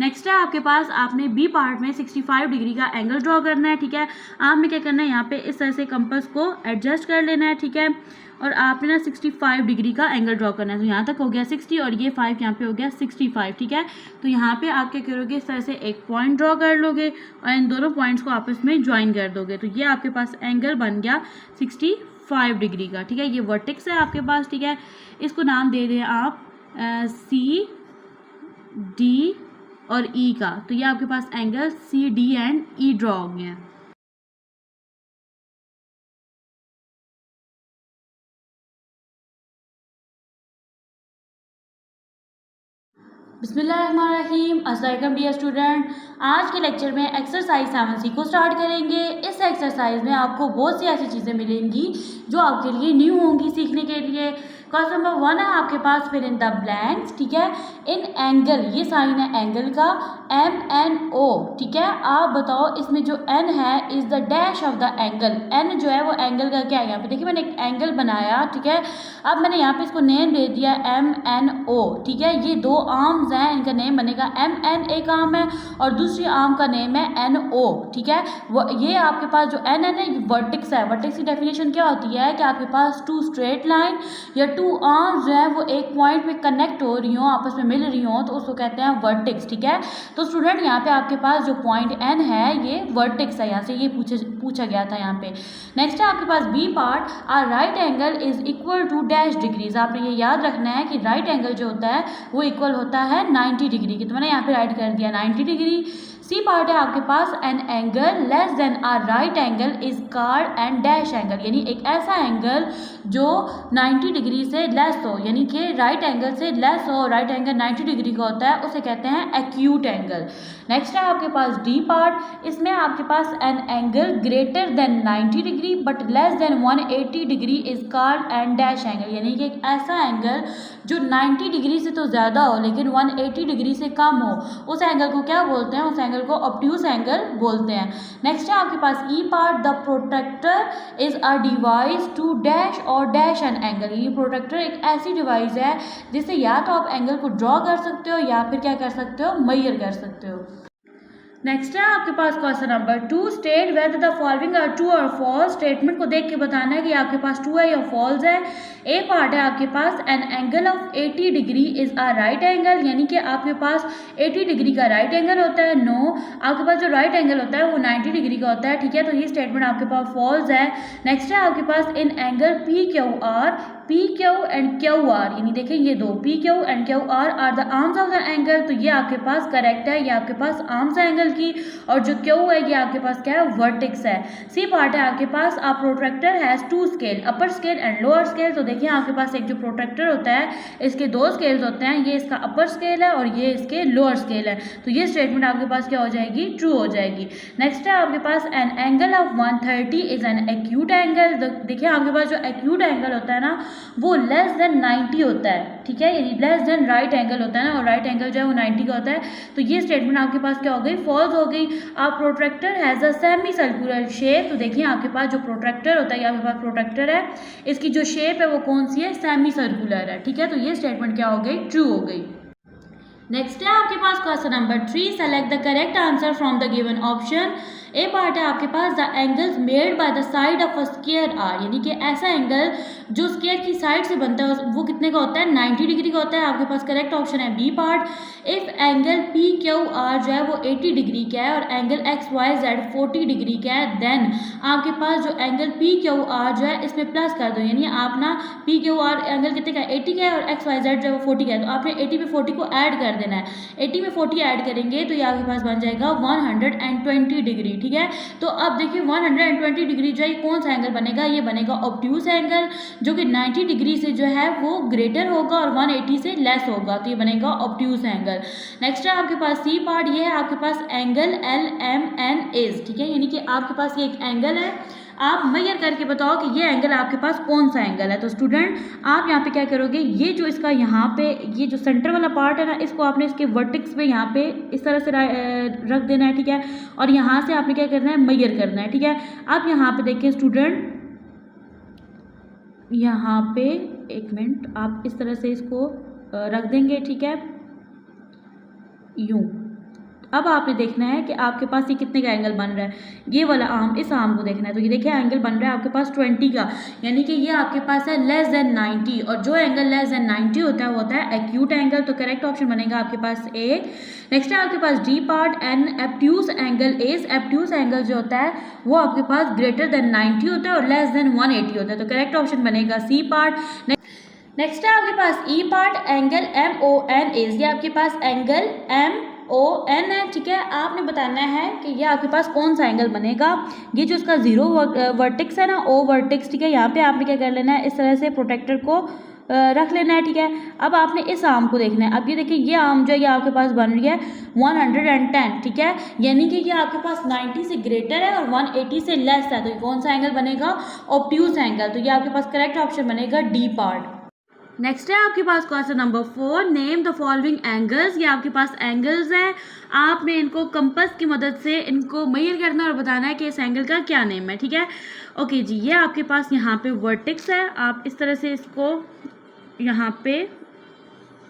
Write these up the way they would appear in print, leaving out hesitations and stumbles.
Next है आपके पास, आपने बी पार्ट में 65 डिग्री का एंगल ड्रॉ करना है, ठीक है। आपने क्या करना है, यहाँ पे इस तरह से कंपास को एडजस्ट कर लेना है, ठीक है। और आपने ना 65 डिग्री का एंगल ड्रॉ करना है। तो यहाँ तक हो गया 60 और ये 5 यहाँ पे हो गया 65, ठीक है। तो यहाँ पे आप क्या करोगे, इस तरह से एक पॉइंट ड्रॉ कर लोगे और इन दोनों पॉइंट्स को आपस में ज्वाइन कर दोगे। तो ये आपके पास एंगल बन गया 65 डिग्री का, ठीक है। ये वर्टेक्स है आपके पास, ठीक है। इसको नाम दे दें आप सी डी और ई का। तो ये आपके पास angle C D and E draw हो गए हैं। बिस्मिल्लाहिर्रहमानिर्रहीम। अस्सलाम वालेकुम डियर स्टूडेंट। आज के लेक्चर में एक्सरसाइज 7C को स्टार्ट करेंगे। इस एक्सरसाइज में आपको बहुत सी ऐसी चीज़ें मिलेंगी जो आपके लिए न्यू होंगी सीखने के लिए। क्वेश्चन नंबर 1 है आपके पास, फिर इन द ब्लैंक्स, ठीक है। इन एंगल, ये साइन है एंगल का, MNO, ठीक है। आप बताओ इसमें जो N है is the dash of the angle. N जो है वो एंगल का क्या है, यहाँ पे देखिए मैंने एक एंगल बनाया, ठीक है। अब मैंने यहाँ पे इसको नेम दे दिया MNO, ठीक है। ये दो आर्म्स हैं, इनका नेम बनेगा MN एक आर्म है और दूसरी आर्म का नेम है NO, ठीक है। वो ये आपके पास जो NN है ये वर्टेक्स है। वर्टेक्स की डेफिनेशन क्या होती है कि आपके पास टू स्ट्रेट लाइन या टू आर्म्स जो है वो एक पॉइंट पे कनेक्ट हो रही हो, आपस में मिल रही हो, तो उसको कहते हैं वर्टेक्स, ठीक है। तो स्टूडेंट यहाँ पे आपके पास जो पॉइंट N है ये वर्टेक्स है, यहाँ से ये पूछा गया था यहाँ पे। नेक्स्ट है आपके पास B part, a right angle is equal to dash degrees. आपने ये याद रखना है कि राइट एंगल जो होता है वो इक्वल होता है 90 डिग्री की। तो मैंने यहाँ पे राइट कर दिया 90 डिग्री। सी पार्ट है आपके पास, an angle less than a right angle is called and dash angle, यानी एक ऐसा एंगल जो 90 डिग्री से लेस हो, यानी कि राइट एंगल से लेस हो, राइट एंगल 90 डिग्री का होता है, उसे कहते हैं एक्यूट एंगल। नेक्स्ट है आपके पास डी पार्ट, इसमें आपके पास an angle greater than 90 degree but less than 180 degree is called and dash angle, यानी कि एक ऐसा एंगल जो 90 डिग्री से तो ज़्यादा हो लेकिन 180 डिग्री से कम हो, उस एंगल को क्या बोलते हैं, उस एंगल को ऑब्ट्यूज एंगल बोलते हैं। नेक्स्ट है आपके पास E part, the protractor is a device to dash और डैश एन एंगल। ये प्रोट्रैक्टर एक ऐसी डिवाइस है जिससे या तो आप एंगल को ड्रॉ कर सकते हो या फिर क्या कर सकते हो, मेजर कर सकते हो। नेक्स्ट है आपके पास question number 2, state whether the following are true और फॉल्स। स्टेटमेंट को देख के बताना है कि आपके पास ट्रू है या फॉल्स है। ए पार्ट है आपके पास, an angle of 80 degree is a right angle, यानी कि आपके पास 80 डिग्री का राइट एंगल होता है। नो, आपके पास जो राइट एंगल होता है वो 90 डिग्री का होता है, ठीक है। तो ये स्टेटमेंट आपके पास फॉल्स है। नेक्स्ट है आपके पास, an angle P Q and Q R, यानी देखें ये दो P Q and Q R the arms of the angle. तो ये आपके पास करेक्ट है, ये आपके पास आर्म्स है एंगल की, और जो क्यू है ये आपके पास क्या है, वर्टेक्स है। सी पार्ट है आपके पास, a protractor has two scale, upper scale and lower scale. तो देखिए आपके पास एक जो प्रोट्रैक्टर होता है इसके दो स्केल्स होते हैं, ये इसका अपर स्केल है और ये इसके लोअर स्केल है। तो ये स्टेटमेंट आपके पास क्या हो जाएगी, ट्रू हो जाएगी। नेक्स्ट है आपके पास, an angle of 130 is an acute angle. देखिए आपके पास जो एक्यूट एंगल होता है ना वो लेस देन 90 होता है, ठीक है, यानी लेस देन राइट एंगल होता है ना, और राइट एंगल जो है वो 90 का होता है। तो ये स्टेटमेंट आपके पास क्या हो गई, फॉल्स हो गई। आप protractor has a semi circular shape. तो देखिए आपके पास जो प्रोट्रैक्टर होता है, आपके पास प्रोट्रैक्टर है, इसकी जो शेप है वो कौन सी है, सेमी सर्कुलर है, ठीक है। तो ये स्टेटमेंट क्या हो गई, ट्रू हो गई। नेक्स्ट है आपके पास question number 3, select the correct answer from the given option. A part है आपके पास, the angles made by the side of a square are, यानी कि ऐसा एंगल जो स्क्वायर की साइड से बनता है वो कितने का होता है, 90 डिग्री का होता है। आपके पास करेक्ट ऑप्शन है B part. If angle P Q R जो है वो 80 डिग्री का है और angle X Y Z 40 degree का है, देन आपके पास जो एंगल पी क्यू आर जो है इसमें प्लस कर दो, यानी आप ना पी क्यू आर एंगल कितने का, 80 का है और एक्स वाई जेड जो है वो 40 का है, तो आपने 80 में 40 को ऐड कर देना है। 80 में 40 ऐड करेंगे तो ये आपके पास बन जाएगा 120 डिग्री, ठीक है। तो अब देखिए 120 डिग्री जो है कौन सा एंगल बनेगा, ये बनेगा ऑब्ट्यूज एंगल, जो कि 90 डिग्री से जो है वो ग्रेटर होगा और 180 से लेस होगा, तो ये बनेगा ऑब्ट्यूज एंगल। नेक्स्ट है आपके पास सी पार्ट, ये है आपके पास angle L M N is, ठीक है, यानी कि आपके पास ये एक एंगल है, आप मेजर करके बताओ कि ये एंगल आपके पास कौन सा एंगल है। तो स्टूडेंट आप यहाँ पे क्या करोगे, ये जो इसका यहाँ पे ये जो सेंटर वाला पार्ट है ना, इसको आपने इसके वर्टेक्स पे यहाँ पे इस तरह से रख देना है, ठीक है, और यहाँ से आपने क्या करना है, मेजर करना है, ठीक है। आप यहाँ पे देखिए स्टूडेंट, यहाँ पे एक मिनट आप इस तरह से इसको रख देंगे, ठीक है, यूँ, अब आपने देखना है कि आपके पास ये कितने का एंगल बन रहा है, ये वाला आर्म, इस आर्म को देखना है। तो ये देखिए एंगल बन रहा है आपके पास 20 का, यानी कि ये आपके पास है लेस देन 90, और जो एंगल लेस देन 90 होता है वो होता है एक्यूट एंगल। तो करेक्ट ऑप्शन बनेगा आपके पास ए। नेक्स्ट है आपके पास D part and obtuse angle is, obtuse angle जो होता है वो आपके पास ग्रेटर देन 90 होता है और लेस देन 180 होता है। तो करेक्ट ऑप्शन बनेगा सी पार्ट। नेक्स्ट है आपके पास E part angle M O N is, ये आपके पास एंगल एम ओ एन है, ठीक है। आपने बताना है कि ये आपके पास कौन सा एंगल बनेगा। ये जो इसका जीरो वर्टेक्स है ना, ओ वर्टेक्स, ठीक है। यहाँ पे आपने क्या कर लेना है, इस तरह से प्रोटेक्टर को रख लेना है, ठीक है। अब आपने इस आर्म को देखना है। अब ये देखिए ये आर्म जो है ये आपके पास बन रही है 110, ठीक है, यानी कि ये आपके पास 90 से ग्रेटर है और 180 से लेस है। तो ये कौन सा एंगल बनेगा, ऑब्ट्यूज एंगल। तो ये आपके पास करेक्ट ऑप्शन बनेगा डी पार्ट। नेक्स्ट है आपके पास question number 4, name the following angles. ये आपके पास एंगल्स हैं, आपने इनको कंपास की मदद से इनको मेजर करना और बताना है कि इस एंगल का क्या नेम है, ठीक है। ओके जी, ये आपके पास यहाँ पे वर्टेक्स है, आप इस तरह से इसको यहाँ पे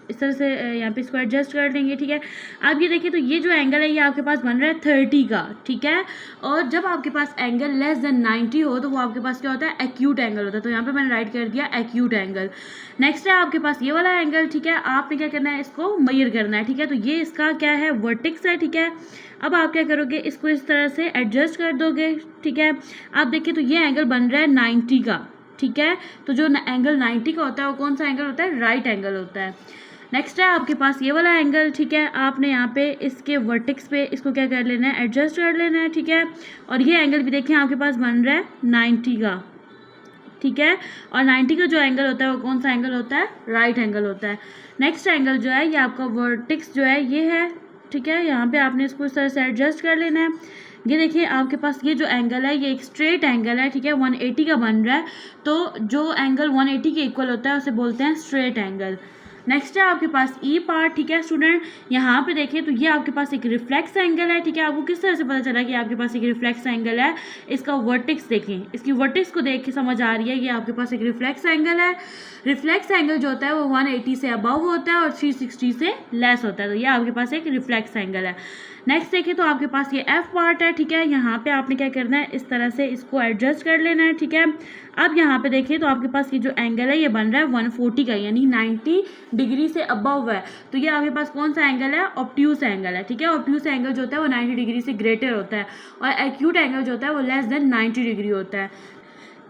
इस तरह से यहाँ पे इसको एडजस्ट कर लेंगे, ठीक है। अब ये देखिए तो ये जो एंगल है ये आपके पास बन रहा है 30 का, ठीक है। और जब आपके पास एंगल लेस देन 90 हो तो वो आपके पास क्या होता है, एक्यूट एंगल होता है। तो यहाँ पे मैंने राइट कर दिया एक्यूट एंगल। नेक्स्ट है आपके पास ये वाला एंगल, ठीक है। आपने क्या करना है, इसको मेजर करना है, ठीक है। तो ये इसका क्या है, वर्टेक्स है, ठीक है। अब आप क्या करोगे, इसको इस तरह से एडजस्ट कर दोगे, ठीक है। आप देखिए तो ये एंगल बन रहा है 90 का, ठीक है। तो जो एंगल 90 का होता है वो कौन सा एंगल होता है, राइट एंगल होता है। नेक्स्ट है आपके पास ये वाला एंगल, ठीक है। आपने यहाँ पे इसके वर्टेक्स पे इसको क्या कर लेना है, एडजस्ट कर लेना है, ठीक है। और ये एंगल भी देखिए आपके पास बन रहा है 90 का, ठीक है। और 90 का जो एंगल होता है वो कौन सा एंगल होता है, राइट एंगल होता है। नेक्स्ट एंगल जो है ये आपका वर्टेक्स जो है ये है, ठीक है। यहाँ पे आपने इसको इस तरह से एडजस्ट कर लेना है। ये देखिए आपके पास ये जो एंगल है ये एक स्ट्रेट एंगल है, ठीक है, 180 का बन रहा है। तो जो एंगल 180 के इक्वल होता है उसे बोलते हैं स्ट्रेट एंगल। नेक्स्ट है आपके पास ई पार्ट, ठीक है स्टूडेंट। यहाँ पे देखिए तो ये आपके पास एक रिफ्लेक्स एंगल है, ठीक है। आपको किस तरह से पता चला कि आपके पास एक रिफ्लेक्स एंगल है, इसका वर्टेक्स देखें, इसकी वर्टेक्स को देख के समझ आ रही है ये आपके पास एक रिफ्लेक्स एंगल है। रिफ्लेक्स एंगल जो होता है वो 180 से अबव होता है और 360 से लेस होता है। तो ये आपके पास एक रिफ्लेक्स एंगल है। नेक्स्ट देखिए तो आपके पास ये एफ पार्ट है, ठीक है। यहाँ पे आपने क्या करना है, इस तरह से इसको एडजस्ट कर लेना है, ठीक है। अब यहाँ पे देखिए तो आपके पास ये जो एंगल है ये बन रहा है 140 का, यानी 90 डिग्री से अबव है। तो ये आपके पास कौन सा एंगल है, ऑब्ट्यूज एंगल है, ठीक है। ऑब्ट्यूज एंगल जो होता है वो 90 डिग्री से ग्रेटर होता है और एक्यूट एंगल जो होता है वो लेस देन 90 डिग्री होता है।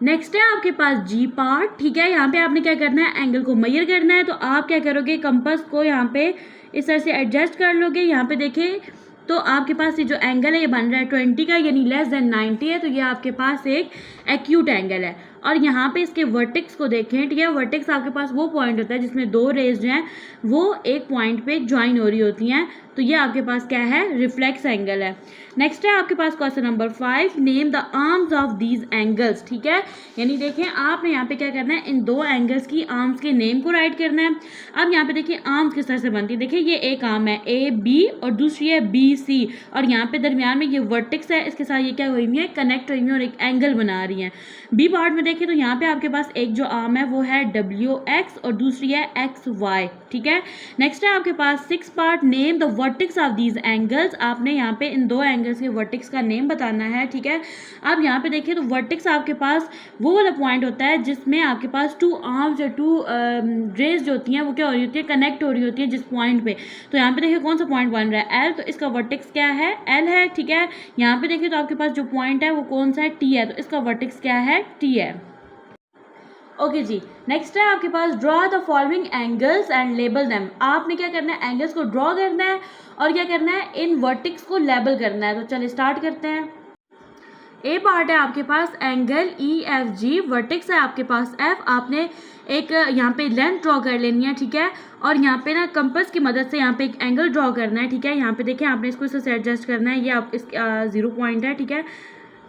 नेक्स्ट है आपके पास जी पार्ट, ठीक है। यहाँ पे आपने क्या करना है, एंगल को मेजर करना है। तो आप क्या करोगे, कंपास को यहाँ पे इस तरह से एडजस्ट कर लोगे। यहाँ पे देखिए तो आपके पास ये जो एंगल है ये बन रहा है 20 का, यानी लेस देन 90 है। तो ये आपके पास एक एक्यूट एंगल है। और यहाँ पे इसके वर्टेक्स को देखें, ठीक है। वर्टेक्स आपके पास वो पॉइंट होता है जिसमें दो रेज जो हैं वो एक पॉइंट पे ज्वाइन हो रही होती हैं। तो ये आपके पास क्या है, रिफ्लेक्स एंगल है। नेक्स्ट है आपके पास question number 5, name the arms of these angles, ठीक है। यानी देखें आपने यहाँ पे क्या करना है, इन दो एंगल्स की आर्म्स के नेम को राइट करना है। अब यहाँ पे देखिए आर्म्स किस तरह से बनती है, देखिए ये एक आर्म है ए बी और दूसरी है बी सी, और यहाँ पे दरमियान में ये वर्टेक्स है, इसके साथ ये क्या हुई है, कनेक्ट हुई है और एक एंगल बना रही है। बी पार्ट में देखिए तो यहाँ पे आपके पास एक जो आर्म है वो है डब्ल्यू एक्स और दूसरी है एक्स वाई, ठीक है। नेक्स्ट है आपके पास 6 part, name the vertex of these angles. आपने यहाँ पे इन दो एंगल्स के वर्टेक्स का नेम बताना है, ठीक है। अब यहाँ पे देखिए तो वर्टेक्स आपके पास वो वाला पॉइंट होता है जिसमें आपके पास टू आर्म्स या टू रेज जो होती हैं वो क्या हो रही होती है, कनेक्ट हो रही होती है जिस पॉइंट पे। तो यहाँ पे देखिए कौन सा पॉइंट बन रहा है, एल। तो इसका वर्टेक्स क्या है, एल है, ठीक है। यहाँ पे देखिए तो आपके पास जो पॉइंट है वो कौन सा है, टी है। तो इसका वर्टेक्स क्या है, टी है। ओके जी, नेक्स्ट है आपके पास draw the following angles and label them. आपने क्या करना है, एंगल्स को ड्रॉ करना है और क्या करना है, इन वर्टेक्स को लेबल करना है। तो चलिए स्टार्ट करते हैं। ए पार्ट है आपके पास angle E F G, vertex है आपके पास एफ। आपने एक यहाँ पे लेंथ ड्रॉ कर लेनी है, ठीक है। और यहाँ पे ना कंपास की मदद से यहाँ पे एक एंगल ड्रॉ करना है, ठीक है। यहाँ पे देखिए आपने इसको इससे एडजस्ट करना है, ये आप इस 0 पॉइंट है, ठीक है।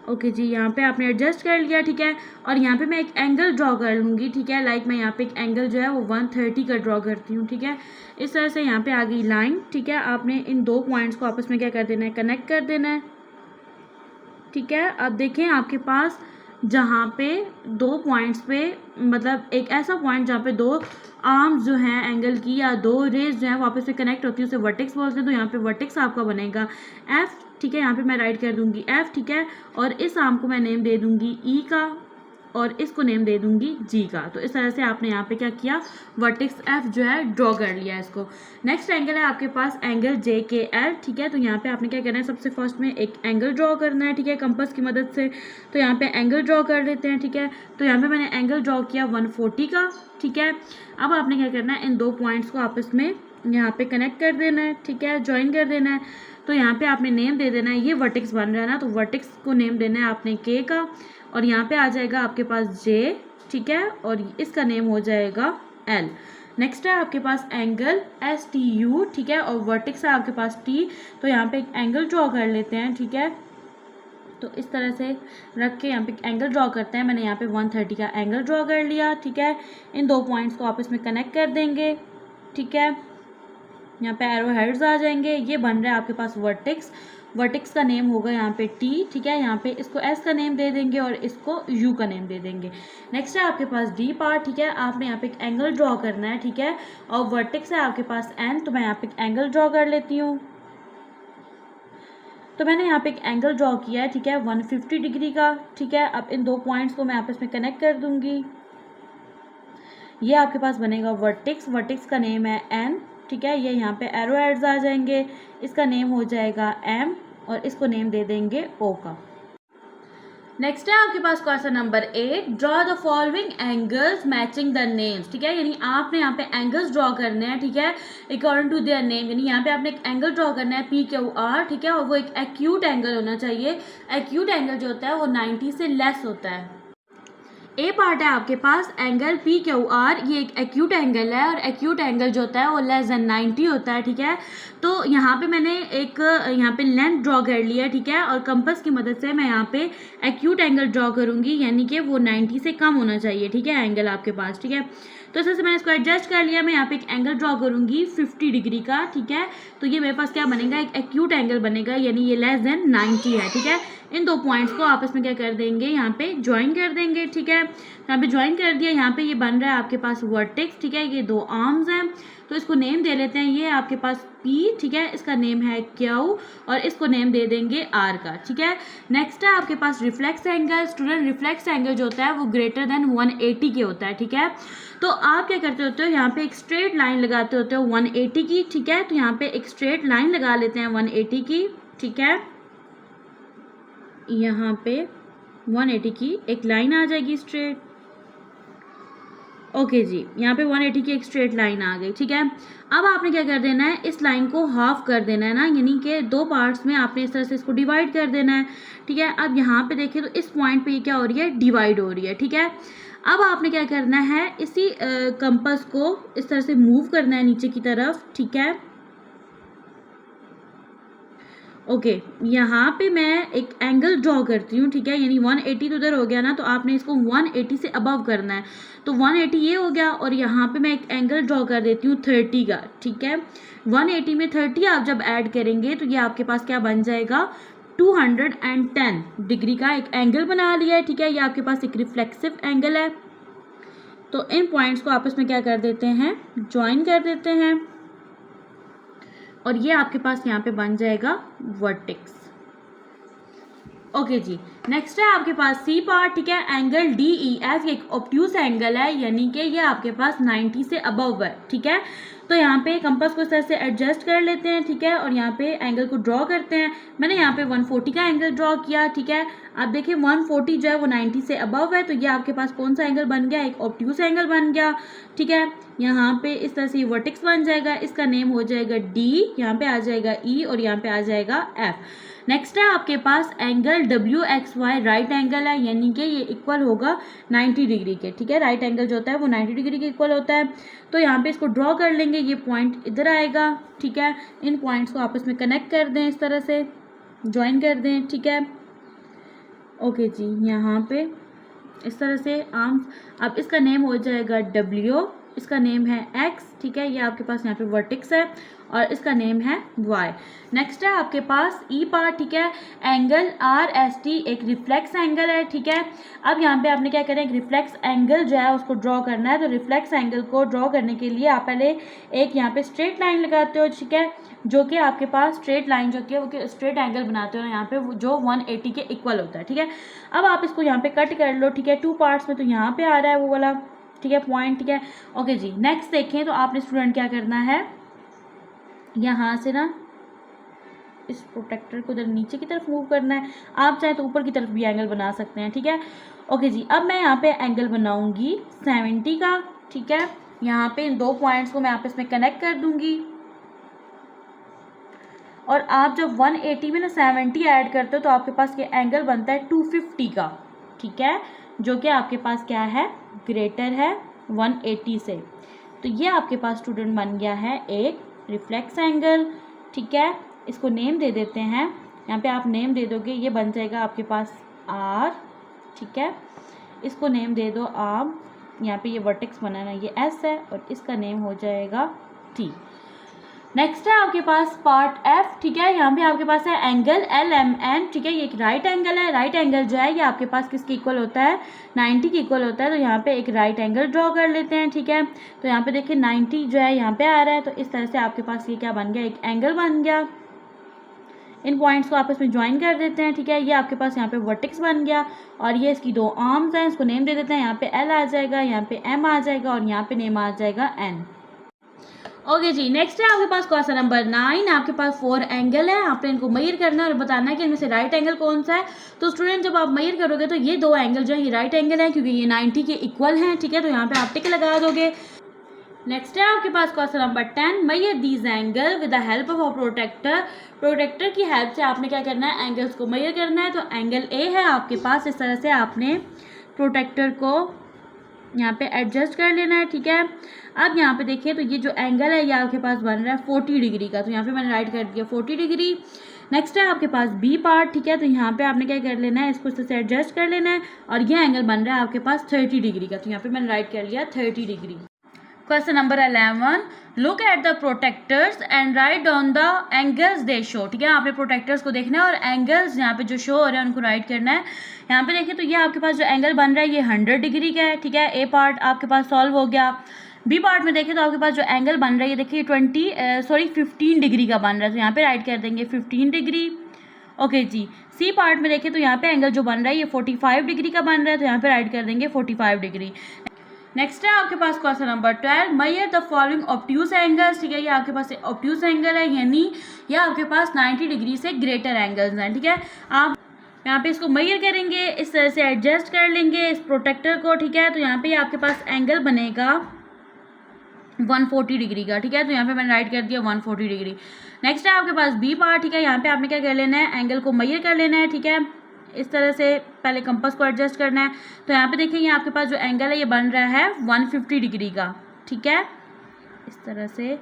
ओके जी, यहाँ पे आपने एडजस्ट कर लिया, ठीक है। और यहाँ पे मैं एक एंगल ड्रॉ कर लूँगी, ठीक है। लाइक मैं यहाँ पे एक एंगल जो है वो 130 का ड्रॉ करती हूँ, ठीक है। इस तरह से यहाँ पे आ गई लाइन, ठीक है। आपने इन दो पॉइंट्स को आपस में क्या कर देना है, कनेक्ट कर देना है, ठीक है। अब देखें आपके पास जहाँ पे 2 पॉइंट्स पे, मतलब एक ऐसा पॉइंट जहाँ पे 2 आर्म्स जो हैं एंगल की या 2 रेज जो हैं वापस से कनेक्ट होती है, उसे वर्टेक्स बोलते हैं। तो यहाँ पे वर्टेक्स आपका बनेगा एफ, ठीक है, यहाँ पे मैं राइट कर दूंगी एफ, ठीक है, और इस आर्म को मैं नेम दे दूंगी ई का और इसको नेम दे दूंगी जी का। तो इस तरह से आपने यहाँ पे क्या किया, वर्टेक्स एफ जो है ड्रॉ कर लिया इसको। नेक्स्ट एंगल है आपके पास एंगल जे के एल, ठीक है। तो यहाँ पे आपने क्या करना है, सबसे फर्स्ट में एक एंगल ड्रॉ करना है, ठीक है, कंपास की मदद से। तो यहाँ पे एंगल ड्रॉ कर लेते हैं, ठीक है। तो यहाँ पे मैंने एंगल ड्रॉ किया 140 का, ठीक है। अब आपने क्या करना है, इन 2 पॉइंट्स को आपस में यहाँ पे कनेक्ट कर देना है, ठीक है, ज्वाइन कर देना है। तो यहाँ पे आपने नेम दे देना है, ये वर्टेक्स बन रहा है ना, तो वर्टेक्स को नेम देना है आपने के का, और यहाँ पे आ जाएगा आपके पास जे, ठीक है, और इसका नेम हो जाएगा एल। नेक्स्ट है आपके पास एंगल एस टी यू, ठीक है, और वर्टेक्स है आपके पास टी। तो यहाँ पे एक एंगल ड्रॉ कर लेते हैं, ठीक है। तो इस तरह से रख के यहाँ पे एंगल ड्रॉ करते हैं। मैंने यहाँ पे 130 का एंगल ड्रॉ कर लिया, ठीक है। इन 2 पॉइंट्स को आपस में कनेक्ट कर देंगे, ठीक है। यहाँ पे एरो हेड्स आ जाएंगे, ये बन रहा है आपके पास वर्टेक्स। वर्टेक्स का नेम होगा यहाँ पे टी, ठीक है। यहाँ पे इसको एस का नेम दे देंगे और इसको यू का नेम दे देंगे। नेक्स्ट है आपके पास डी पार्ट, ठीक है। आपने यहाँ पे एक एंगल ड्रॉ करना है, ठीक है, और वर्टेक्स है आपके पास एन। तो मैं यहाँ पे एक एंगल ड्रॉ कर लेती हूँ। तो मैंने यहाँ पे एक एंगल ड्रॉ किया है, ठीक है, 150 डिग्री का, ठीक है। अब इन 2 पॉइंट्स को मैं आपस में कनेक्ट कर दूंगी। ये आपके पास बनेगा वर्टेक्स, वर्टेक्स का नेम है एन, ठीक है। ये यहाँ पे एरो हेड्स आ जाएंगे, इसका नेम हो जाएगा एम और इसको नेम दे देंगे ओ का। नेक्स्ट है आपके पास question number 8, draw the following angles matching the names, ठीक है। यानी आपने यहाँ पे एंगल्स ड्रॉ करने हैं, ठीक है, अकॉर्डिंग टू देयर नेम। यानी यहाँ पे आपने एक एंगल ड्रॉ करना है पी क्यू आर, ठीक है, और वो एक एक्यूट एंगल होना चाहिए। एक्यूट एंगल जो होता है वो 90 से लेस होता है। ए पार्ट है आपके पास एंगल पी क्यू आर, ये एक एक्यूट एंगल है और एक्यूट एंगल जो होता है वो लेस देन 90 होता है, ठीक है। तो यहाँ पे मैंने एक यहाँ पे लेंथ ड्रॉ कर लिया है, ठीक है, और कंपास की मदद से मैं यहाँ पे एक्यूट एंगल ड्रॉ करूँगी, यानी कि वो 90 से कम होना चाहिए, ठीक है, एंगल आपके पास, ठीक है। तो इस तरह से मैंने इसको एडजस्ट कर लिया। मैं यहाँ पे एक एंगल ड्रॉ करूँगी 50 डिग्री का, ठीक है। तो ये मेरे पास क्या बनेगा, एक एक्यूट एंगल बनेगा, यानी ये लेस देन 90 है, ठीक है। इन 2 पॉइंट्स को आपस में क्या कर देंगे, यहाँ पे ज्वाइन कर देंगे, ठीक है। यहाँ पे ज्वाइन कर दिया। यहाँ पे ये बन रहा है आपके पास वर्टेक्स, ठीक है। ये 2 आर्म्स हैं, तो इसको नेम दे लेते हैं। ये आपके पास पी, ठीक है, इसका नेम है क्यू और इसको नेम दे देंगे आर का, ठीक है। नेक्स्ट है आपके पास reflex angle. Student, reflex angle जो होता है वो ग्रेटर देन 180 के होता है, ठीक है। तो आप क्या करते होते हो, यहाँ पे एक स्ट्रेट लाइन लगाते होते हो 180 की, ठीक है। तो यहाँ पे एक स्ट्रेट लाइन लगा लेते हैं 180 की, ठीक है। यहाँ पे 180 की एक लाइन आ जाएगी स्ट्रेट। ओके जी, यहाँ पे 180 की एक स्ट्रेट लाइन आ गई, ठीक है। अब आपने क्या कर देना है, इस लाइन को हाफ कर देना है ना, यानी कि 2 पार्ट्स में आपने इस तरह से इसको डिवाइड कर देना है, ठीक है। अब यहाँ पे देखिए तो इस पॉइंट पे ये क्या हो रही है, डिवाइड हो रही है, ठीक है। अब आपने क्या करना है, इसी कंपास को इस तरह से मूव करना है नीचे की तरफ, ठीक है। ओके, यहाँ पे मैं एक एंगल ड्रॉ करती हूँ, ठीक है। यानी 180 तो उधर हो गया ना, तो आपने इसको 180 से अबव करना है। तो 180 ये हो गया और यहाँ पे मैं एक एंगल ड्रॉ कर देती हूँ 30 का, ठीक है। 180 में 30 आप जब ऐड करेंगे तो ये आपके पास क्या बन जाएगा, 210 डिग्री का एक एंगल बना लिया है, ठीक है। ये आपके पास एक रिफ्लेक्सिव एंगल है। तो इन पॉइंट्स को आपस में क्या कर देते हैं, ज्वाइन कर देते हैं और ये आपके पास यहाँ पे बन जाएगा वर्टेक्स। ओके जी, नेक्स्ट है आपके पास सी पार्ट, ठीक है। एंगल डी ई एफ एक ऑब्ट्यूज एंगल है, यानी कि ये आपके पास 90 से अबव है, ठीक है। तो यहाँ पे कंपास को इस तरह से एडजस्ट कर लेते हैं, ठीक है, और यहाँ पे एंगल को ड्रॉ करते हैं। मैंने यहाँ पे 140 का एंगल ड्रॉ किया, ठीक है। अब देखिए 140 जो है वो 90 से अबव है, तो ये आपके पास कौन सा एंगल बन गया, एक ऑब्ट्यूज एंगल बन गया, ठीक है। यहाँ पे इस तरह से वर्टेक्स बन जाएगा, इसका नेम हो जाएगा डी, यहाँ पे आ जाएगा ई और यहाँ पे आ जाएगा एफ। नेक्स्ट है आपके पास angle W X Y, right angle है, यानी कि ये इक्वल होगा 90 डिग्री के, ठीक है। राइट एंगल जो होता है वो 90 डिग्री के इक्वल होता है। तो यहाँ पे इसको ड्रॉ कर लेंगे, ये पॉइंट इधर आएगा, ठीक है। इन पॉइंट्स को आपस में कनेक्ट कर दें, इस तरह से ज्वाइन कर दें, ठीक है। ओके जी, यहाँ पे इस तरह से आर्म्स, अब इसका नेम हो जाएगा डब्ल्यू, इसका नेम है x, ठीक है, ये आपके पास यहाँ पे वर्टेक्स है और इसका नेम है y। नेक्स्ट है आपके पास ई पार्ट, ठीक है, एंगल RST एक रिफ्लेक्स एंगल है, ठीक है। अब यहाँ पे आपने क्या करना है, एक रिफ्लेक्स एंगल जो है उसको ड्रॉ करना है। तो रिफ्लेक्स एंगल को ड्रॉ करने के लिए आप पहले एक यहाँ पे स्ट्रेट लाइन लगाते हो, ठीक है, जो कि आपके पास स्ट्रेट लाइन जो कि वो स्ट्रेट एंगल बनाते हो यहाँ पे जो 180 के इक्वल होता है, ठीक है। अब आप इसको यहाँ पे कट कर लो, ठीक है, 2 पार्ट्स में। तो यहाँ पे आ रहा है वो वाला, ठीक है, पॉइंट, ठीक है। ओके जी, नेक्स्ट देखें तो आपने स्टूडेंट क्या करना है, यहाँ से ना इस प्रोटेक्टर को इधर नीचे की तरफ मूव करना है। आप चाहे तो ऊपर की तरफ भी एंगल बना सकते हैं, ठीक है। ओके जी, अब मैं यहाँ पे एंगल बनाऊंगी 70 का, ठीक है। यहाँ पे इन 2 पॉइंट्स को मैं आपस में कनेक्ट कर दूंगी और आप जब 180 में ना 70 ऐड करते हो तो आपके पास ये एंगल बनता है 250 का, ठीक है, जो कि आपके पास क्या है, ग्रेटर है 180 से। तो ये आपके पास स्टूडेंट बन गया है एक रिफ्लेक्स एंगल, ठीक है। इसको नेम दे देते हैं, यहाँ पे आप नेम दे दोगे, ये बन जाएगा आपके पास R, ठीक है। इसको नेम दे दो आप, यहाँ पे ये वर्टेक्स बनाना, ये S है और इसका नेम हो जाएगा T। नेक्स्ट है आपके पास पार्ट F, ठीक है। यहाँ पे आपके पास है एंगल LMN, ठीक है, ये एक राइट एंगल है। राइट एंगल जो है ये आपके पास किसके इक्वल होता है, 90 के इक्वल होता है। तो यहाँ पे एक राइट एंगल ड्रॉ कर लेते हैं, ठीक है। तो यहाँ पे देखिए 90 जो है यहाँ पे आ रहा है, तो इस तरह से आपके पास ये क्या बन गया, एक एंगल बन गया। इन पॉइंट्स को आपस में ज्वाइन कर देते हैं, ठीक है। ये आपके पास यहाँ पे वर्टेक्स बन गया और ये इसकी 2 आर्म्स हैं, इसको नेम दे देते हैं। यहाँ पे L आ जाएगा, यहाँ पे M आ जाएगा और यहाँ पे नेम आ जाएगा N। ओके जी, नेक्स्ट है आपके पास क्वेश्चन नंबर 9। आपके पास 4 एंगल है, आपने इनको मेजर करना है और बताना है कि इनमें से राइट एंगल कौन सा है। तो स्टूडेंट जब आप मेजर करोगे तो ये 2 एंगल जो है ये राइट एंगल है क्योंकि ये 90 के इक्वल हैं, ठीक है। तो यहाँ पे आप टिक लगा दोगे। नेक्स्ट है आपके पास question number 10। Measure these angle with the help of a protractor. Protractor की हेल्प से आपने क्या करना है, एंगल्स को मेजर करना है। तो एंगल ए है आपके पास, इस तरह से आपने प्रोटेक्टर को यहाँ पे एडजस्ट कर लेना है, ठीक है। अब यहाँ पे देखिए तो ये जो एंगल है ये आपके पास बन रहा है 40 डिग्री का। तो यहाँ पे मैंने राइट कर दिया 40 डिग्री। नेक्स्ट है आपके पास बी पार्ट, ठीक है। तो यहाँ पे आपने क्या कर लेना है, इसको इस तरह से एडजस्ट कर लेना है और ये एंगल बन रहा है आपके पास 30 डिग्री का। तो यहाँ पे मैंने राइट कर लिया 30 degree. Question number 11। Look at the protectors and write down the angles they show, ठीक है। आपने प्रोटेक्टर्स को देखना है और एंगल्स यहाँ पे जो शो हो रहे हैं उनको राइट करना है। यहाँ पे देखिए तो ये आपके पास जो एंगल बन रहा है ये 100 डिग्री का है, ठीक है। ए पार्ट आपके पास सॉल्व हो गया। बी पार्ट में देखिए तो आपके पास जो एंगल बन रहा है ये देखिए 15 डिग्री का बन रहा है। तो यहाँ पे राइट कर देंगे 15 डिग्री। ओके जी, सी पार्ट में देखिए तो यहाँ पे एंगल जो बन रहा है ये 45 डिग्री का बन रहा है। तो यहाँ पे राइट कर देंगे 45 डिग्री। नेक्स्ट है आपके पास question number 12। Measure the following obtuse angles, ठीक है। ये आपके पास ऑब्ट्यूज एंगल है, यानी ये आपके पास 90 डिग्री से ग्रेटर एंगल्स हैं, ठीक है। आप यहाँ पे इसको मेजर करेंगे, इस तरह से एडजस्ट कर लेंगे इस प्रोटेक्टर को, ठीक है। तो यहाँ पे आपके पास एंगल बनेगा 140 डिग्री का, ठीक है। तो यहाँ पे मैंने राइट कर दिया 140 डिग्री। नेक्स्ट है आपके पास बी पार्ट, ठीक है। यहाँ पे आपने क्या कर लेना है, एंगल को मेजर कर लेना है, ठीक है। इस तरह से पहले कंपास को एडजस्ट करना है। तो यहाँ पे देखेंगे आपके पास जो एंगल है ये बन रहा है 150 डिग्री का, ठीक है। इस तरह से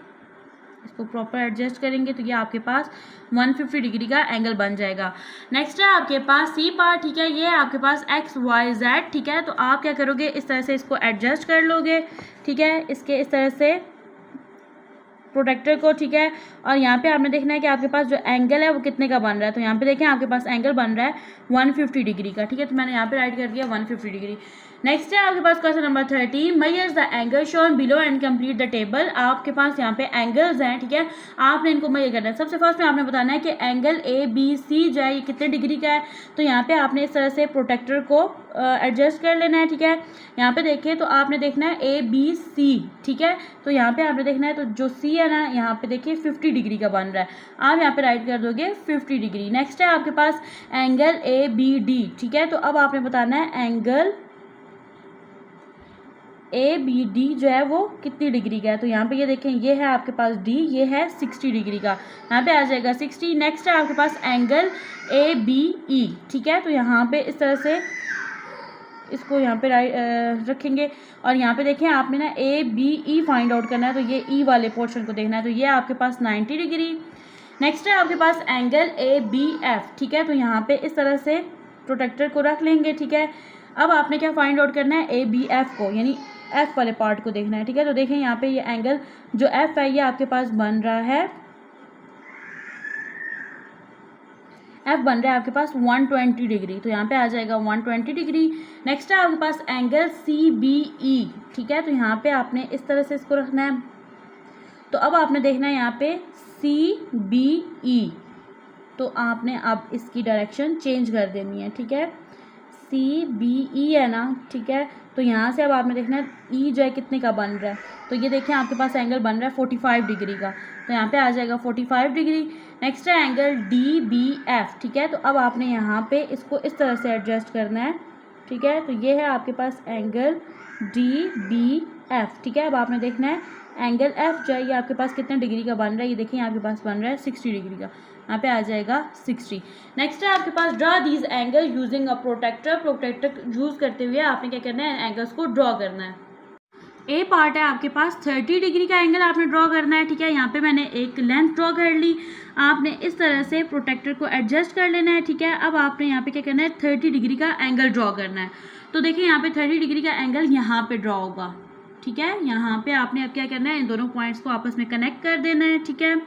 इसको प्रॉपर एडजस्ट करेंगे तो ये आपके पास 150 डिग्री का एंगल बन जाएगा। नेक्स्ट है आपके पास सी पार्ट, ठीक है। ये आपके पास एक्स वाई जेड, ठीक है। तो आप क्या करोगे, इस तरह से इसको एडजस्ट कर लोगे, ठीक है, इसके इस तरह से प्रोटेक्टर को, ठीक है। और यहाँ पे आपने देखना है कि आपके पास जो एंगल है वो कितने का बन रहा है। तो यहाँ पे देखें आपके पास एंगल बन रहा है 150 डिग्री का, ठीक है। तो मैंने यहाँ पे राइट कर दिया 150 डिग्री। नेक्स्ट है आपके पास question number 13। Measure the angle shown below and complete the table. आपके पास यहाँ पे एंगल्स हैं, ठीक है। आपने इनको मेजर करना है। सबसे फर्स्ट में आपने बताना है कि एंगल ए बी सी जो है ये कितने डिग्री का है। तो यहाँ पे आपने इस तरह से प्रोटेक्टर को एडजस्ट कर लेना है, ठीक है। यहाँ पे देखिए तो आपने देखना है ए बी सी, ठीक है। तो यहाँ पे आपने देखना है तो जो सी है ना यहाँ पे देखिए 50 डिग्री का बन रहा है। आप यहाँ पे राइट कर दोगे 50 डिग्री। नेक्स्ट है आपके पास एंगल ए बी डी, ठीक है। तो अब आपने बताना है एंगल ए बी डी जो है वो कितनी डिग्री का है। तो यहाँ पे ये देखें ये है आपके पास डी, ये है 60 डिग्री का, यहाँ पे आ जाएगा 60। नेक्स्ट है आपके पास एंगल ए बी ई, ठीक है। तो यहाँ पे इस तरह से इसको यहाँ पे रखेंगे और यहाँ पे देखें आपने ना A B E find out करना है। तो ये ई वाले पोर्शन को देखना है। तो ये आपके पास 90 डिग्री। नेक्स्ट है आपके पास एंगल ए बी एफ, ठीक है। तो यहाँ पे इस तरह से प्रोटेक्टर को रख लेंगे, ठीक है। अब आपने क्या फाइंड आउट करना है, ए बी एफ को, यानी एफ वाले पार्ट को देखना है, ठीक है। तो देखें यहाँ पे ये एंगल जो एफ है ये आपके पास बन रहा है, एफ बन रहा है आपके पास 120 डिग्री, तो यहाँ पे आ जाएगा 120 डिग्री। नेक्स्ट है आपके पास एंगल सी बी ई, ठीक है। तो यहाँ पे आपने इस तरह से इसको रखना है। तो अब आपने देखना है यहाँ पे सी बी ई, तो आपने अब इसकी डायरेक्शन चेंज कर देनी है, ठीक है। सी बी ई है ना, ठीक है। तो यहाँ से अब आपने देखना है ई जो है कितने का बन रहा है, तो ये देखें आपके पास एंगल बन रहा है 45 डिग्री का, तो यहाँ पे आ जाएगा 45 डिग्री। नेक्स्ट है एंगल डी बी एफ, ठीक है। तो अब आपने यहाँ पे इसको इस तरह से एडजस्ट करना है, ठीक है। तो ये है आपके पास एंगल डी बी एफ, ठीक है। अब आपने देखना है एंगल एफ जो है ये आपके पास कितने डिग्री का बन रहा है, ये देखिए आपके पास बन रहा है 60 डिग्री का, यहाँ पे आ जाएगा 60। नेक्स्ट है आपके पास draw these angle using a protractor, protractor use करते हुए आपने क्या करना है, एंगल्स को ड्रॉ करना है। ए पार्ट है आपके पास 30 डिग्री का एंगल आपने ड्रॉ करना है, ठीक है। यहाँ पे मैंने एक लेंथ ड्रॉ कर ली, आपने इस तरह से प्रोटेक्टर को एडजस्ट कर लेना है, ठीक है। अब आपने यहाँ पे क्या करना है 30 डिग्री का एंगल ड्रॉ करना है। तो देखिए यहाँ पे 30 डिग्री का एंगल यहाँ पे ड्रॉ होगा, ठीक है। यहाँ पे आपने अब क्या करना है, इन दोनों पॉइंट्स को आपस में कनेक्ट कर देना है, ठीक है।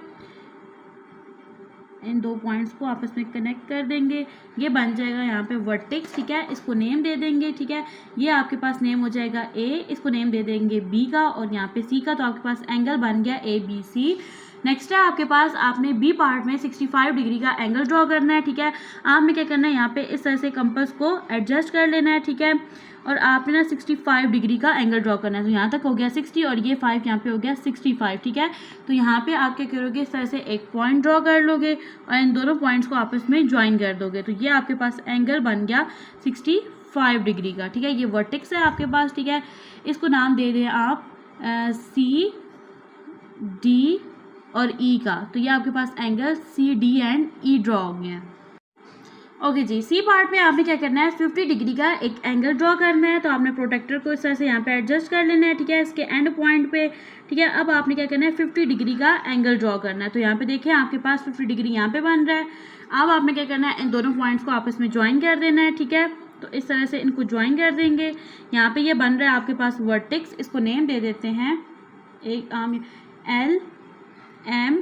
इन दो पॉइंट्स को आपस में कनेक्ट कर देंगे, ये बन जाएगा यहाँ पे वर्टेक्स, ठीक है। इसको नेम दे देंगे, ठीक है। ये आपके पास नेम हो जाएगा ए, इसको नेम दे देंगे बी का और यहाँ पे सी का, तो आपके पास एंगल बन गया ए बी सी। नेक्स्ट है आपके पास आपने बी पार्ट में 65 डिग्री का एंगल ड्रॉ करना है, ठीक है। आपने क्या करना है, यहाँ पे इस तरह से कंपास को एडजस्ट कर लेना है, ठीक है। और आपने ना 65 डिग्री का एंगल ड्रॉ करना है, तो यहाँ तक हो गया 60 और ये 5 यहाँ पे हो गया 65, ठीक है। तो यहाँ पे आप क्या करोगे, इस तरह से एक पॉइंट ड्रॉ कर लोगे और इन दोनों पॉइंट्स को आपस में ज्वाइन कर दोगे, तो ये आपके पास एंगल बन गया 65 डिग्री का, ठीक है। ये वर्टेक्स है आपके पास, ठीक है। इसको नाम दे दें आप सी डी और ई का, तो ये आपके पास angle C D and E draw हो गए हैं। ओके जी, सी पार्ट में आपने क्या करना है, 50 डिग्री का एक एंगल ड्रॉ करना है, तो आपने प्रोटेक्टर को इस तरह से यहाँ पे एडजस्ट कर लेना है, ठीक है, इसके एंड पॉइंट पे, ठीक है। अब आपने क्या करना है 50 डिग्री का एंगल ड्रॉ करना है, तो यहाँ पे देखिए आपके पास 50 डिग्री यहाँ पे बन रहा है। अब आपने क्या करना है, इन दोनों पॉइंट्स को आपस में ज्वाइन कर देना है, ठीक है। तो इस तरह से इनको ज्वाइन कर देंगे। यहाँ पे ये बन रहा है आपके पास वर्टेक्स, इसको नेम दे देते हैं एक एल एम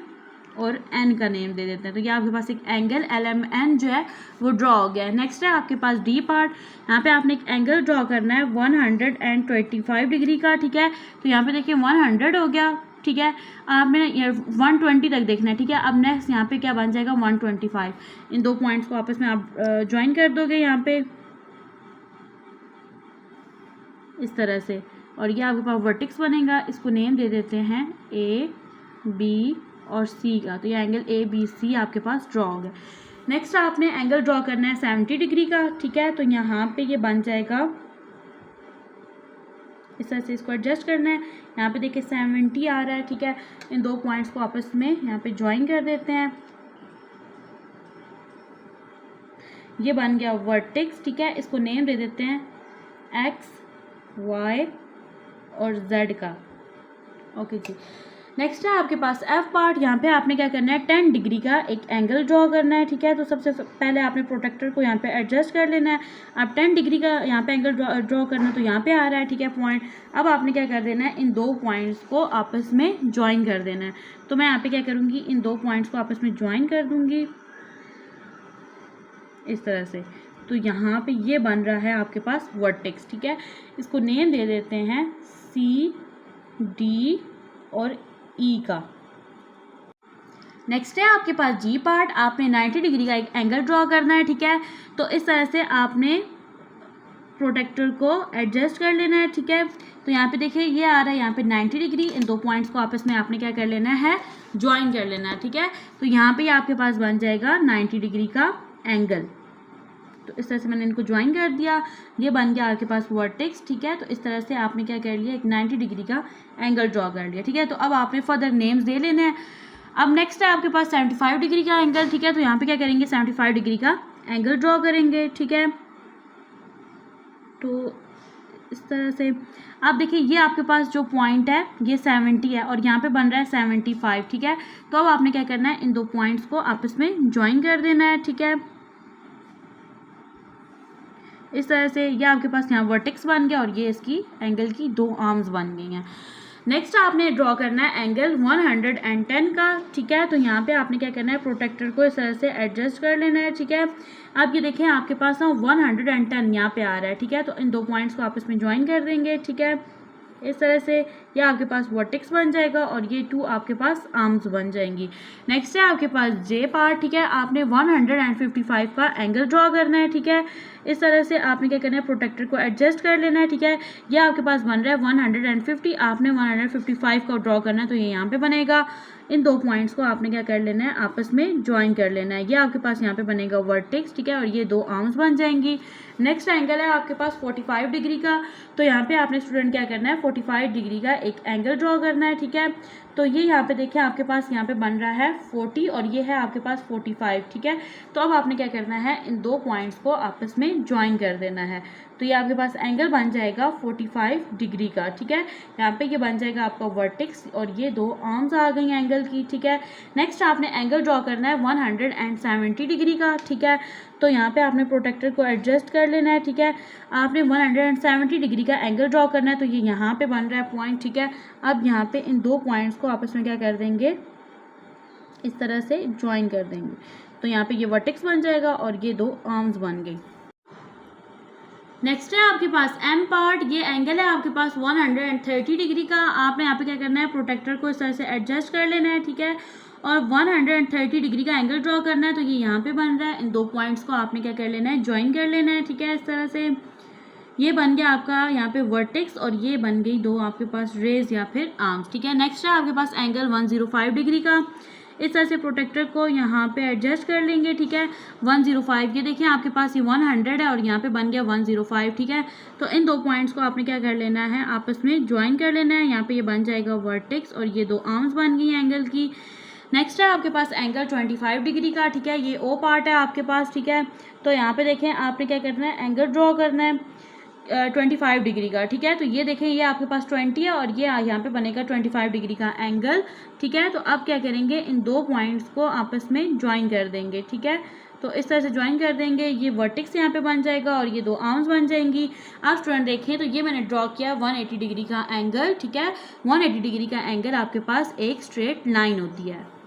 और एन का नेम दे देते हैं, तो ये आपके पास एक एंगल एल एम एन जो है वो ड्रॉ हो गया है। नेक्स्ट है आपके पास डी पार्ट, यहाँ पे आपने एक एंगल ड्रॉ करना है 125 डिग्री का, ठीक है। तो यहाँ पे देखिए 100 हो गया, ठीक है। आपने 120 तक देखना है, ठीक है। अब नेक्स्ट यहाँ पे क्या बन जाएगा 125, इन दो पॉइंट्स को आपस में आप ज्वाइन कर दोगे यहाँ पे इस तरह से, और ये आपके पास वर्टेक्स बनेगा, इसको नेम दे देते हैं ए बी और सी का, तो ये एंगल ए बी सी आपके पास ड्रॉ हो गया। नेक्स्ट आपने एंगल ड्रॉ करना है 70 डिग्री का, ठीक है। तो यहाँ पे ये बन जाएगा इस तरह से, इसको एडजस्ट करना है। यहाँ पे देखिए 70 आ रहा है, ठीक है। इन दो पॉइंट्स को आपस में यहाँ पे ज्वाइन कर देते हैं, ये बन गया वर्टेक्स, ठीक है। इसको नेम दे देते हैं एक्स वाई और जेड का, ओके जी। नेक्स्ट है आपके पास एफ पार्ट, यहाँ पे आपने क्या करना है 10 डिग्री का एक एंगल ड्रॉ करना है, ठीक है। तो सबसे पहले आपने प्रोटेक्टर को यहाँ पे एडजस्ट कर लेना है। अब 10 डिग्री का यहाँ पे एंगल ड्रॉ करना है, तो यहाँ पे आ रहा है, ठीक है, पॉइंट। अब आपने क्या कर देना है, इन दो पॉइंट्स को आपस में ज्वाइन कर देना है। तो मैं यहाँ पे क्या करूँगी, इन दो पॉइंट्स को आपस में ज्वाइन कर दूँगी इस तरह से। तो यहाँ पे ये बन रहा है आपके पास वर्टेक्स, ठीक है। इसको नेम दे देते हैं सी डी और ई का। नेक्स्ट है आपके पास जी पार्ट, आपने 90 डिग्री का एक एंगल ड्रॉ करना है, ठीक है। तो इस तरह से आपने प्रोटेक्टर को एडजस्ट कर लेना है, ठीक है। तो यहाँ पे देखिए ये आ रहा है यहाँ पे 90 डिग्री, इन दो पॉइंट्स को आपस में आपने क्या कर लेना है, ज्वाइन कर लेना है, ठीक है। तो यहाँ पे आपके पास बन जाएगा 90 डिग्री का एंगल, तो इस तरह से मैंने इनको ज्वाइन कर दिया, ये बन गया आपके पास वर्टेक्स, ठीक है। तो इस तरह से आपने क्या कर लिया, एक 90 डिग्री का एंगल ड्रॉ कर लिया, ठीक है। तो अब आपने फर्दर नेम्स दे लेने हैं। अब नेक्स्ट है आपके पास 75 डिग्री का एंगल, ठीक है। तो यहाँ पे क्या करेंगे, 75 डिग्री का एंगल ड्रॉ करेंगे, ठीक है। तो इस तरह से आप देखिए ये आपके पास जो पॉइंट है ये 70 है और यहाँ पे बन रहा है 75, ठीक है। तो अब आपने क्या करना है, इन दो पॉइंट्स को आपस में ज्वाइन कर देना है, ठीक है। इस तरह से ये आपके पास यहाँ वर्टेक्स बन गया और ये इसकी एंगल की 2 आर्म्स बन गई हैं। नेक्स्ट आपने ड्रॉ करना है एंगल 110 का, ठीक है। तो यहाँ पे आपने क्या करना है, प्रोटेक्टर को इस तरह से एडजस्ट कर लेना है, ठीक है। अब ये देखें आपके पास ना 110 यहाँ पे आ रहा है, ठीक है। तो इन 2 पॉइंट्स को आपस में ज्वाइन कर देंगे, ठीक है। इस तरह से ये आपके पास वर्टेक्स बन जाएगा और ये 2 आपके पास आर्म्स बन जाएंगी। नेक्स्ट है आपके पास जे पार्ट, ठीक है। आपने 155 का एंगल ड्रॉ करना है, ठीक है। इस तरह से आपने क्या करना है, प्रोटेक्टर को एडजस्ट कर लेना है, ठीक है। ये आपके पास बन रहा है 150, आपने 155 का ड्रॉ करना है तो ये यहाँ पे बनेगा। इन 2 पॉइंट्स को आपने क्या कर लेना है, आपस में ज्वाइन कर लेना है। ये आपके पास यहाँ पे बनेगा वर्टेक्स, ठीक है, और ये 2 आर्म्स बन जाएंगी। नेक्स्ट एंगल है आपके पास 45 डिग्री का, तो यहाँ पे आपने स्टूडेंट क्या करना है, 45 डिग्री का एक एंगल ड्रॉ करना है, ठीक है। तो ये यहाँ पे देखिए आपके पास यहाँ पे बन रहा है 40 और ये है आपके पास 45, ठीक है। तो अब आपने क्या करना है, इन 2 पॉइंट्स को आपस में ज्वाइन कर देना है। तो ये आपके पास एंगल बन जाएगा 45 डिग्री का, ठीक है। यहाँ पे ये बन जाएगा आपका वर्टेक्स और ये 2 आर्म्स आ गई एंगल की, ठीक है। नेक्स्ट आपने एंगल ड्रॉ करना है 170 डिग्री का, ठीक है। तो यहाँ पे आपने प्रोटेक्टर को एडजस्ट कर लेना है, ठीक है। आपने 170 डिग्री का एंगल ड्रॉ करना है तो ये यहाँ पे बन रहा है पॉइंट, ठीक है। अब यहाँ पे इन 2 पॉइंट्स को आपस में क्या कर देंगे, इस तरह से ज्वाइन कर देंगे। तो यहाँ पे ये वर्टेक्स बन जाएगा और ये 2 आर्म्स बन गई। नेक्स्ट है आपके पास एम पार्ट, ये एंगल है आपके पास 130 डिग्री का। आपने यहाँ पे क्या करना है, प्रोटेक्टर को इस तरह से एडजस्ट कर लेना है, ठीक है, और 130 डिग्री का एंगल ड्रॉ करना है तो ये यहाँ पे बन रहा है। इन 2 पॉइंट्स को आपने क्या कर लेना है, ज्वाइन कर लेना है, ठीक है। इस तरह से ये बन गया आपका यहाँ पे वर्टेक्स और ये बन गई 2 आपके पास रेज या फिर आर्म्स, ठीक है। नेक्स्ट है आपके पास एंगल 105 डिग्री का। इस तरह से प्रोटेक्टर को यहाँ पे एडजस्ट कर लेंगे, ठीक है। 105, ये देखिए आपके पास ये 100 है और यहाँ पे बन गया 105, ठीक है। तो इन 2 पॉइंट्स को आपने क्या कर लेना है, आपस में ज्वाइन कर लेना है। यहाँ पे ये बन जाएगा वर्टेक्स और ये 2 आर्म्स बन गई एंगल की। नेक्स्ट है आपके पास एंगल 25 डिग्री का, ठीक है। ये ओ पार्ट है आपके पास, ठीक है। तो यहाँ पे देखें आपने क्या करना है, एंगल ड्रॉ करना है 25 डिग्री का, ठीक है। तो ये देखें ये आपके पास 20 है और ये यहाँ पे बनेगा 25 डिग्री का एंगल, ठीक है। तो अब क्या करेंगे, इन 2 पॉइंट्स को आपस में ज्वाइन कर देंगे, ठीक है। तो इस तरह से ज्वाइन कर देंगे, ये वर्टेक्स यहाँ पे बन जाएगा और ये 2 आर्म्स बन जाएंगी। आप स्टूडेंट देखें तो ये मैंने ड्रॉ किया 180 डिग्री का एंगल, ठीक है। 180 डिग्री का एंगल आपके पास एक स्ट्रेट लाइन होती है।